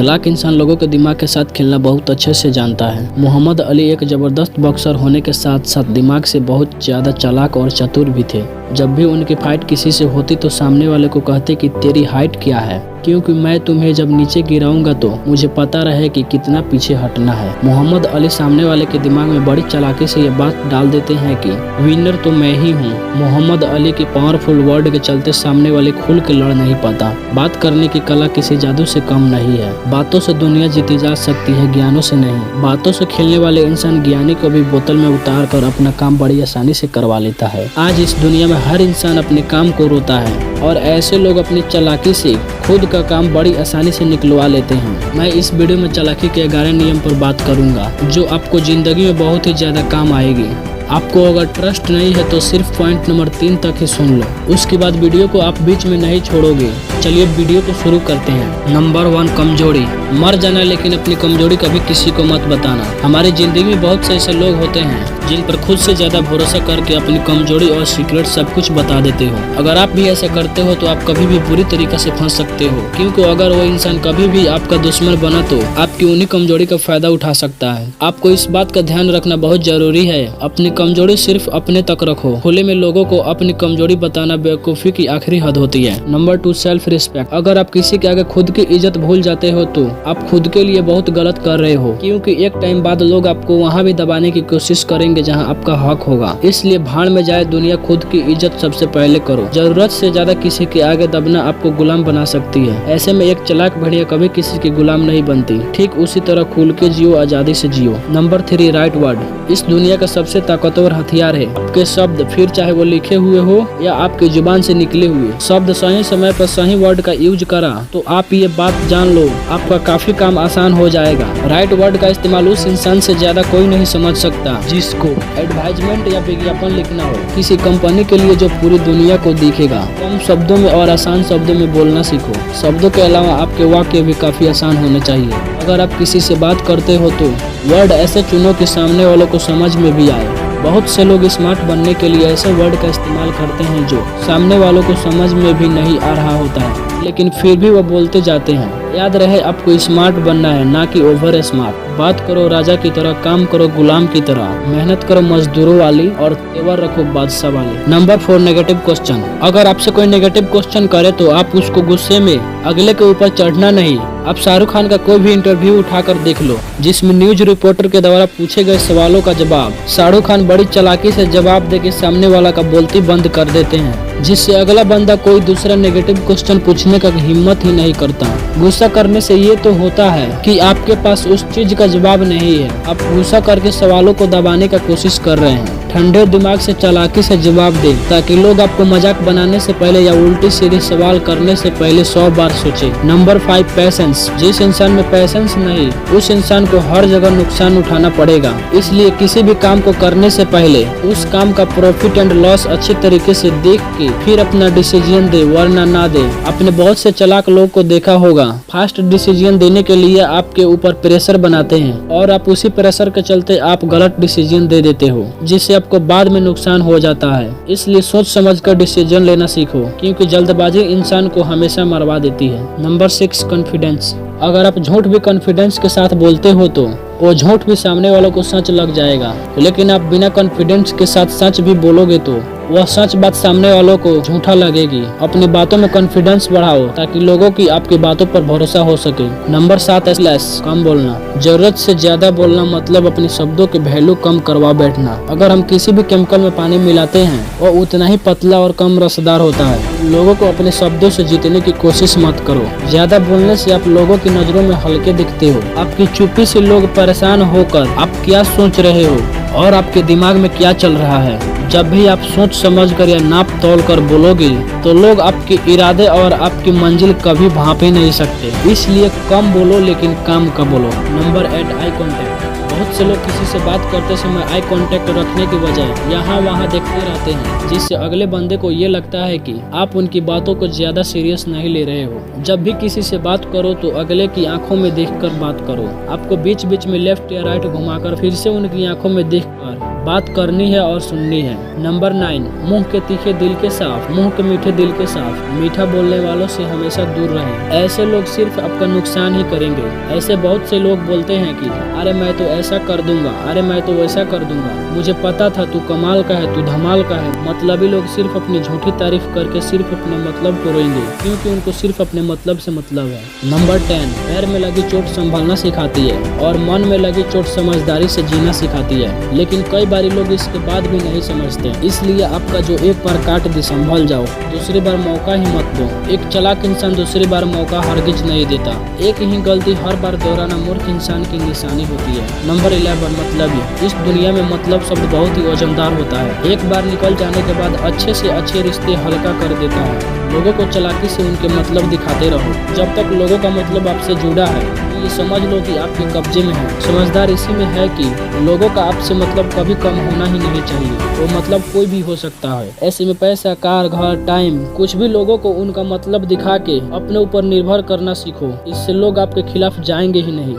चालाक इंसान लोगों के दिमाग के साथ खेलना बहुत अच्छे से जानता है। मोहम्मद अली एक जबरदस्त बॉक्सर होने के साथ साथ दिमाग से बहुत ज्यादा चालाक और चतुर भी थे। जब भी उनकी फाइट किसी से होती तो सामने वाले को कहते कि तेरी हाइट क्या है, क्योंकि मैं तुम्हें जब नीचे गिराऊंगा तो मुझे पता रहे कि कितना पीछे हटना है। मोहम्मद अली सामने वाले के दिमाग में बड़ी चालाकी से ये बात डाल देते हैं कि विनर तो मैं ही हूँ। मोहम्मद अली की पावरफुल वर्ड के चलते सामने वाले खुल के लड़ नहीं पाता। बात करने की कला किसी जादू से कम नहीं है। बातों से दुनिया जीती जा सकती है, ज्ञानों से नहीं। बातों से खेलने वाले इंसान ज्ञानी को भी बोतल में उतार कर अपना काम बड़ी आसानी से करवा लेता है। आज इस दुनिया में हर इंसान अपने काम को रोता है और ऐसे लोग अपनी चालाकी से खुद का काम बड़ी आसानी से निकलवा लेते हैं। मैं इस वीडियो में चालाकी के 11 नियम पर बात करूंगा जो आपको जिंदगी में बहुत ही ज्यादा काम आएगी। आपको अगर ट्रस्ट नहीं है तो सिर्फ पॉइंट नंबर 3 तक ही सुन लो, उसके बाद वीडियो को आप बीच में नहीं छोड़ोगे। चलिए वीडियो को शुरू करते हैं। नंबर 1, कमजोरी। मर जाना लेकिन अपनी कमजोरी कभी किसी को मत बताना। हमारी जिंदगी में बहुत से ऐसे लोग होते हैं जिन पर खुद से ज्यादा भरोसा करके अपनी कमजोरी और सीक्रेट सब कुछ बता देते हो। अगर आप भी ऐसा करते हो तो आप कभी भी बुरी तरीके से फंस सकते हो, क्योंकि अगर वो इंसान कभी भी आपका दुश्मन बना तो आपकी उन्हीं कमजोरी का फायदा उठा सकता है। आपको इस बात का ध्यान रखना बहुत जरूरी है। अपनी कमजोरी सिर्फ अपने तक रखो। खुले में लोगों को अपनी कमजोरी बताना बेवकूफी की आखिरी हद होती है। Number 2, self respect. अगर आप किसी के आगे खुद की इज्जत भूल जाते हो तो आप खुद के लिए बहुत गलत कर रहे हो, क्योंकि एक टाइम बाद लोग आपको वहाँ भी दबाने की कोशिश करेंगे जहाँ आपका हक होगा। इसलिए भाड़ में जाए दुनिया, खुद की इज्जत सबसे पहले करो। जरूरत से ज्यादा किसी के आगे दबना आपको गुलाम बना सकती है। ऐसे में एक चालाक भेड़िया कभी किसी की गुलाम नहीं बनती। ठीक उसी तरह खुल के जियो, आजादी से जियो। Number 3, right word. इस दुनिया का सबसे ताकतवर हथियार है आपके शब्द, फिर चाहे वो लिखे हुए हो या आपकी जुबान से निकले हुए शब्द। सही समय पर सही वर्ड का यूज करा तो आप ये बात जान लो, आपका काफी काम आसान हो जाएगा। राइट वर्ड का इस्तेमाल उस इंसान से ज्यादा कोई नहीं समझ सकता जिसको एडवर्टाइजमेंट या विज्ञापन लिखना हो किसी कंपनी के लिए जो पूरी दुनिया को दिखेगा। कम शब्दों में और आसान शब्दों में बोलना सीखो। शब्दों के अलावा आपके वाक्य भी काफी आसान होने चाहिए। अगर आप किसी से बात करते हो तो वर्ड ऐसे चुनो कि सामने वालों को समझ में भी आए। बहुत से लोग स्मार्ट बनने के लिए ऐसे वर्ड का इस्तेमाल करते हैं जो सामने वालों को समझ में भी नहीं आ रहा होता है, लेकिन फिर भी वो बोलते जाते हैं। याद रहे, आपको स्मार्ट बनना है, ना कि ओवर स्मार्ट। बात करो राजा की तरह, काम करो गुलाम की तरह, मेहनत करो मजदूरों वाली और तेवर रखो बादशाह वाली। Number 4, negative question. अगर आपसे कोई नेगेटिव क्वेश्चन करे तो आप उसको गुस्से में अगले के ऊपर चढ़ना नहीं। आप शाहरुख खान का कोई भी इंटरव्यू उठाकर देख लो जिसमें न्यूज रिपोर्टर के द्वारा पूछे गए सवालों का जवाब शाहरुख खान बड़ी चालाकी से जवाब देके सामने वाला का बोलती बंद कर देते हैं, जिससे अगला बंदा कोई दूसरा नेगेटिव क्वेश्चन पूछने का हिम्मत ही नहीं करता। गुस्सा करने से ये तो होता है कि आपके पास उस चीज का जवाब नहीं है, आप गुस्सा करके सवालों को दबाने का कोशिश कर रहे हैं। ठंडे दिमाग से चालाकी से जवाब दें ताकि लोग आपको मजाक बनाने से पहले या उल्टी सीधी सवाल करने से पहले 100 बार सोचे। Number 5, patience. जिस इंसान में पैसेंस नहीं, उस इंसान को हर जगह नुकसान उठाना पड़ेगा। इसलिए किसी भी काम को करने से पहले उस काम का प्रॉफिट एंड लॉस अच्छे तरीके से देख के फिर अपना डिसीजन दे, वरना ना दे। आपने बहुत से चालाक लोग को देखा होगा, फास्ट डिसीजन देने के लिए आपके ऊपर प्रेशर बनाते हैं और आप उसी प्रेशर के चलते आप गलत डिसीजन दे देते हो, जिससे आपको बाद में नुकसान हो जाता है। इसलिए सोच समझकर डिसीजन लेना सीखो, क्योंकि जल्दबाजी इंसान को हमेशा मरवा देती है। Number 6, confidence. अगर आप झूठ भी कॉन्फिडेंस के साथ बोलते हो तो वो झूठ भी सामने वालों को सच लग जाएगा, लेकिन आप बिना कॉन्फिडेंस के साथ सच भी बोलोगे तो वह सच बात सामने वालों को झूठा लगेगी। अपनी बातों में कॉन्फिडेंस बढ़ाओ ताकि लोगों की आपकी बातों पर भरोसा हो सके। नंबर 7, कम बोलना। जरूरत से ज्यादा बोलना मतलब अपने शब्दों के वैल्यू कम करवा बैठना। अगर हम किसी भी केमिकल में पानी मिलाते हैं वो उतना ही पतला और कम रसदार होता है। लोगों को अपने शब्दों से जीतने की कोशिश मत करो। ज्यादा बोलने से आप लोगों की नजरों में हल्के दिखते हो। आपकी चुप्पी से लोग परेशान होकर आप क्या सोच रहे हो और आपके दिमाग में क्या चल रहा है। जब भी आप सोच समझ कर या नाप तोल कर बोलोगे तो लोग आपके इरादे और आपकी मंजिल कभी भांप ही नहीं सकते। इसलिए कम बोलो लेकिन काम का बोलो। Number 8, eye contact. बहुत से लोग किसी से बात करते समय आई कांटेक्ट रखने की बजाय यहाँ वहाँ देखते रहते हैं, जिससे अगले बंदे को ये लगता है कि आप उनकी बातों को ज्यादा सीरियस नहीं ले रहे हो। जब भी किसी से बात करो तो अगले की आंखों में देखकर बात करो। आपको बीच बीच में लेफ्ट या राइट घुमाकर फिर से उनकी आंखों में देखकर बात करनी है और सुननी है। नंबर 9, मुंह के तीखे दिल के साफ। मुंह के मीठे दिल के साफ। मीठा बोलने वालों से हमेशा दूर रहें। ऐसे लोग सिर्फ आपका नुकसान ही करेंगे। ऐसे बहुत से लोग बोलते हैं कि अरे मैं तो ऐसा कर दूंगा, अरे मैं तो वैसा कर दूंगा, मुझे पता था तू कमाल का है, तू धमाल का है। मतलबी लोग सिर्फ अपनी झूठी तारीफ करके सिर्फ अपने मतलब को रोएंगे, क्योंकि उनको सिर्फ अपने मतलब से मतलब है। नंबर 10, पैर में लगी चोट संभालना सिखाती है और मन में लगी चोट समझदारी से जीना सिखाती है। लेकिन कई बारी लोग इसके बाद भी नहीं समझते, इसलिए आपका जो एक बार काट दी संभल जाओ, दूसरी बार मौका ही मत दो। एक चालाक इंसान दूसरी बार मौका हरगिज नहीं देता। एक ही गलती हर बार दोहराना मूर्ख इंसान की निशानी होती है। नंबर 11, मतलबी। इस दुनिया में मतलब शब्द बहुत ही वजनदार होता है। एक बार निकल जाने के बाद अच्छे से अच्छे रिश्ते हल्का कर देता है। लोगों को चालाकी से उनके मतलब दिखाते रहो। जब तक लोगों का मतलब आपसे जुड़ा है ये समझ लो कि आपके कब्जे में है। समझदार इसी में है कि लोगों का आपसे मतलब कभी कम होना ही नहीं चाहिए। वो मतलब कोई भी हो सकता है। ऐसे में पैसा, कार, घर, टाइम, कुछ भी लोगों को उनका मतलब दिखा के अपने ऊपर निर्भर करना सीखो। इससे लोग आपके खिलाफ जाएंगे ही नहीं।